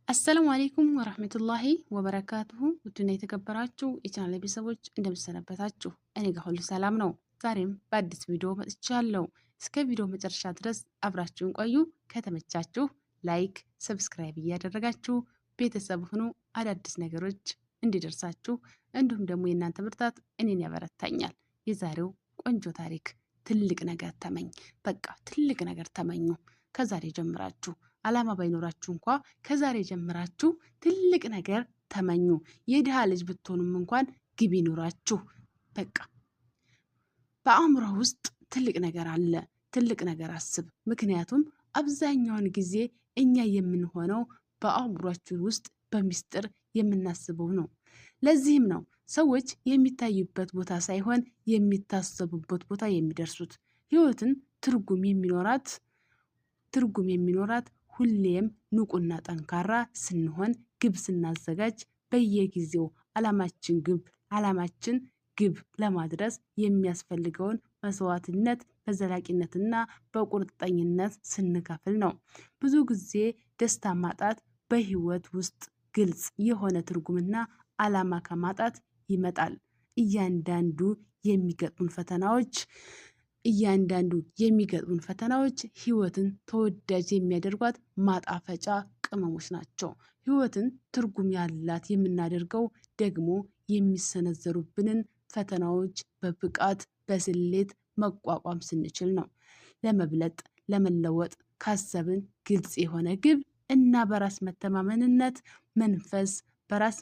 አሰላሙ አለይኩም ወራህመቱላሂ ወበረካቱሁ። ውድና የተከበራችሁ የቻናሌ ቤተሰቦች እንደምሰነበታችሁ፣ እኔ ጋር ሁሉ ሰላም ነው። ዛሬም በአዲስ ቪዲዮ መጥቻለሁ። እስከ ቪዲዮ መጨረሻ ድረስ አብራችሁን ቆዩ። ከተመቻችሁ ላይክ፣ ሰብስክራይብ እያደረጋችሁ ቤተሰብ ሁኑ። አዳዲስ ነገሮች እንዲደርሳችሁ እንዲሁም ደግሞ የእናንተ ብርታት እኔን ያበረታኛል። የዛሬው ቆንጆ ታሪክ ትልቅ ነገር ተመኝ። በቃ ትልቅ ነገር ተመኙ ከዛሬ ጀምራችሁ። አላማ ባይኖራችሁ እንኳ ከዛሬ ጀምራችሁ ትልቅ ነገር ተመኙ። የድሃ ልጅ ብትሆኑም እንኳን ግብ ይኖራችሁ። በቃ በአእምሮ ውስጥ ትልቅ ነገር አለ። ትልቅ ነገር አስብ። ምክንያቱም አብዛኛውን ጊዜ እኛ የምንሆነው በአእምሯችን ውስጥ በሚስጥር የምናስበው ነው። ለዚህም ነው ሰዎች የሚታዩበት ቦታ ሳይሆን የሚታሰቡበት ቦታ የሚደርሱት። ህይወትን ትርጉም የሚኖራት ሁሌም ንቁና ጠንካራ ስንሆን፣ ግብ ስናዘጋጅ፣ በየጊዜው አላማችን ግብ ለማድረስ የሚያስፈልገውን መስዋዕትነት በዘላቂነትና በቁርጠኝነት ስንከፍል ነው። ብዙ ጊዜ ደስታ ማጣት በህይወት ውስጥ ግልጽ የሆነ ትርጉምና አላማ ከማጣት ይመጣል። እያንዳንዱ የሚገጥሙን ፈተናዎች ህይወትን ተወዳጅ የሚያደርጓት ማጣፈጫ ቅመሞች ናቸው። ህይወትን ትርጉም ያላት የምናደርገው ደግሞ የሚሰነዘሩብንን ፈተናዎች በብቃት በስሌት መቋቋም ስንችል ነው። ለመብለጥ ለመለወጥ ካሰብን ግልጽ የሆነ ግብ እና በራስ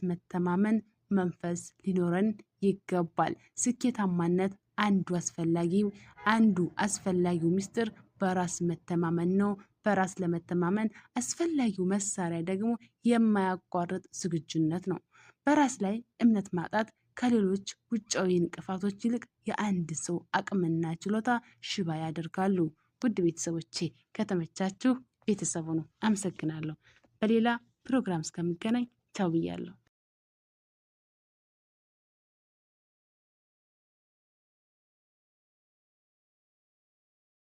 መተማመን መንፈስ ሊኖረን ይገባል። ስኬታማነት አንዱ አስፈላጊው ምስጢር በራስ መተማመን ነው። በራስ ለመተማመን አስፈላጊው መሳሪያ ደግሞ የማያቋርጥ ዝግጁነት ነው። በራስ ላይ እምነት ማጣት ከሌሎች ውጫዊ እንቅፋቶች ይልቅ የአንድ ሰው አቅምና ችሎታ ሽባ ያደርጋሉ። ውድ ቤተሰቦቼ ከተመቻችሁ ቤተሰቡ ነው። አመሰግናለሁ። በሌላ ፕሮግራም እስከምገናኝ ቻው ብያለሁ።